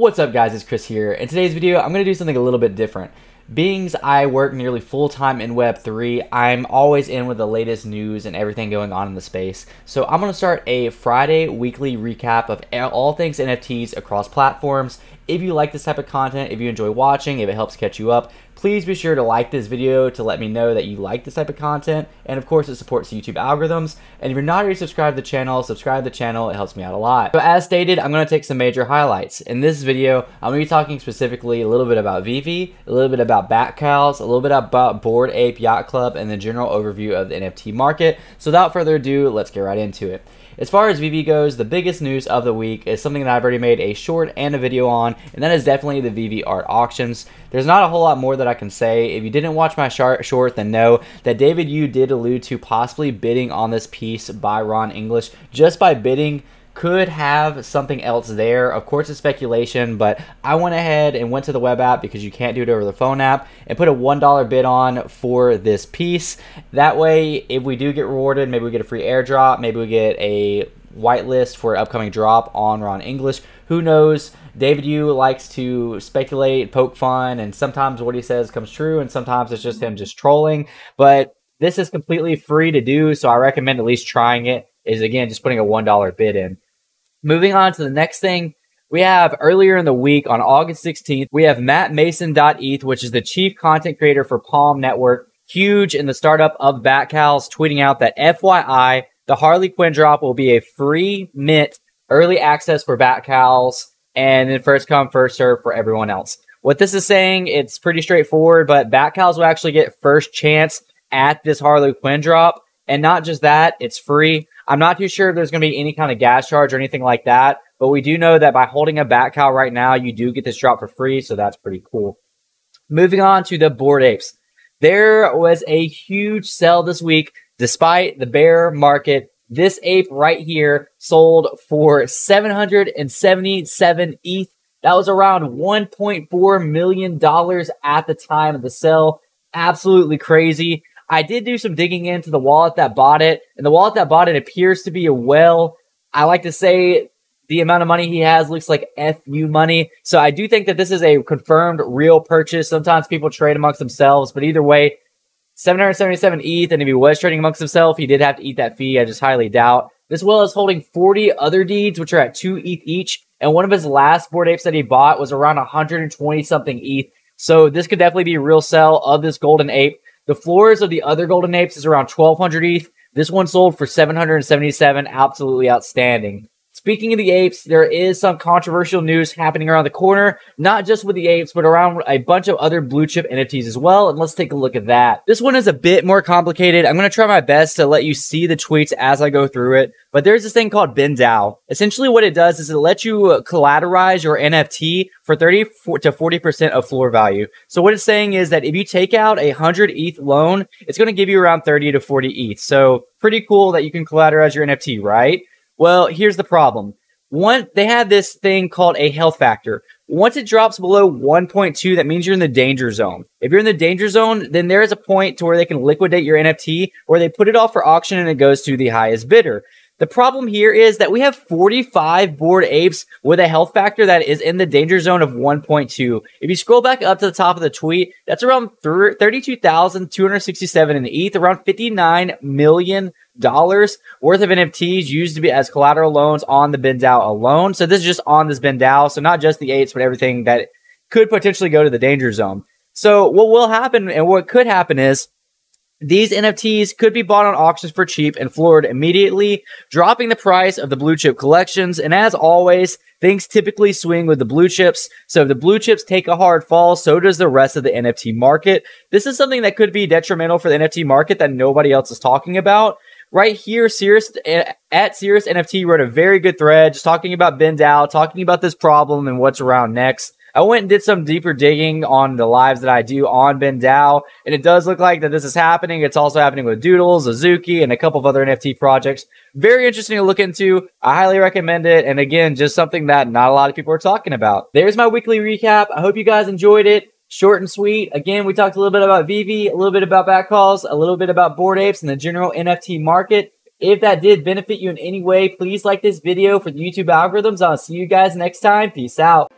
What's up guys, it's Chris here. In today's video, I'm going to do something a little bit different. Being I work nearly full-time in Web3, I'm always in with the latest news and everything going on in the space. So I'm going to start a Friday weekly recap of all things NFTs across platforms. If you like this type of content, if you enjoy watching, if it helps catch you up, please be sure to like this video to let me know that you like this type of content. And of course, it supports YouTube algorithms. And if you're not already subscribed to the channel, subscribe to the channel. It helps me out a lot. So as stated, I'm going to take some major highlights. In this video, I'm going to be talking specifically a little bit about VeVe, a little bit about BatCals, a little bit about Bored Ape Yacht Club, and the general overview of the NFT market. So without further ado, let's get right into it. As far as VeVe goes, the biggest news of the week is something that I've already made a short and a video on, and that is definitely the VeVe art auctions. There's not a whole lot more that I can say. If you didn't watch my short, then know that David Yu did allude to possibly bidding on this piece by Ron English. Just by bidding, could have something else there. Of course, it's speculation, but I went ahead and went to the web app because you can't do it over the phone app and put a $1 bid on for this piece. That way, if we do get rewarded, maybe we get a free airdrop, maybe we get a whitelist for an upcoming drop on Ron English. Who knows? David Yu likes to speculate, poke fun, and sometimes what he says comes true, and sometimes it's just him just trolling. But this is completely free to do, so I recommend at least trying it. Is again just putting a $1 bid in. Moving on to the next thing, we have earlier in the week on August 16th, we have MattMason.eth, which is the chief content creator for Palm Network, huge in the startup of BatCals, tweeting out that FYI, the Harley Quinn drop will be a free mint early access for BatCals, and then first come, first serve for everyone else. What this is saying, it's pretty straightforward, but BatCals will actually get first chance at this Harley Quinn drop. And not just that, it's free. I'm not too sure if there's going to be any kind of gas charge or anything like that, but we do know that by holding a BatCal right now, you do get this drop for free, so that's pretty cool. Moving on to the Bored Apes. There was a huge sell this week, despite the bear market. This ape right here sold for 777 ETH. That was around $1.4 million at the time of the sell. Absolutely crazy. I did do some digging into the wallet that bought it, and the wallet that bought it appears to be a whale. I like to say the amount of money he has looks like FU money. So I do think that this is a confirmed real purchase. Sometimes people trade amongst themselves, but either way, 777 ETH, and if he was trading amongst himself, he did have to eat that fee. I just highly doubt. This whale is holding 40 other deeds, which are at 2 ETH each, and one of his last Bored Apes that he bought was around 120-something ETH. So this could definitely be a real sell of this golden ape. The floors of the other golden apes is around 1,200 ETH. This one sold for 777. Absolutely outstanding. Speaking of the apes, there is some controversial news happening around the corner, not just with the apes, but around a bunch of other blue chip NFTs as well. And let's take a look at that. This one is a bit more complicated. I'm going to try my best to let you see the tweets as I go through it. But there's this thing called BinDAO. Essentially what it does is it lets you collateralize your NFT for 30 to 40% of floor value. So what it's saying is that if you take out a 100 ETH loan, it's going to give you around 30 to 40 ETH. So pretty cool that you can collateralize your NFT, right? Well, here's the problem. One, they have this thing called a health factor. Once it drops below 1.2, that means you're in the danger zone. If you're in the danger zone, then there is a point to where they can liquidate your NFT, or they put it off for auction and it goes to the highest bidder. The problem here is that we have 45 Bored Apes with a health factor that is in the danger zone of 1.2. If you scroll back up to the top of the tweet, that's around 32,267 in ETH, around $59 million worth of NFTs used to be as collateral loans on the BinDAO alone. So this is just on this BinDAO. So not just the apes, but everything that could potentially go to the danger zone. So what will happen and what could happen is these NFTs could be bought on auctions for cheap and floored immediately, dropping the price of the blue chip collections. And as always, things typically swing with the blue chips. So if the blue chips take a hard fall, so does the rest of the NFT market. This is something that could be detrimental for the NFT market that nobody else is talking about. Right here, Cirrus at Cirrus NFT wrote a very good thread just talking about BinDAO, talking about this problem and what's around next. I went and did some deeper digging on the lives that I do on BinDAO, and it does look like that this is happening. It's also happening with Doodles, Azuki, and a couple of other NFT projects. Very interesting to look into. I highly recommend it, and again, just something that not a lot of people are talking about. There's my weekly recap. I hope you guys enjoyed it. Short and sweet. Again, we talked a little bit about VeVe, a little bit about BatCals, a little bit about Bored Apes and the general NFT market. If that did benefit you in any way, please like this video for the YouTube algorithms. I'll see you guys next time. Peace out.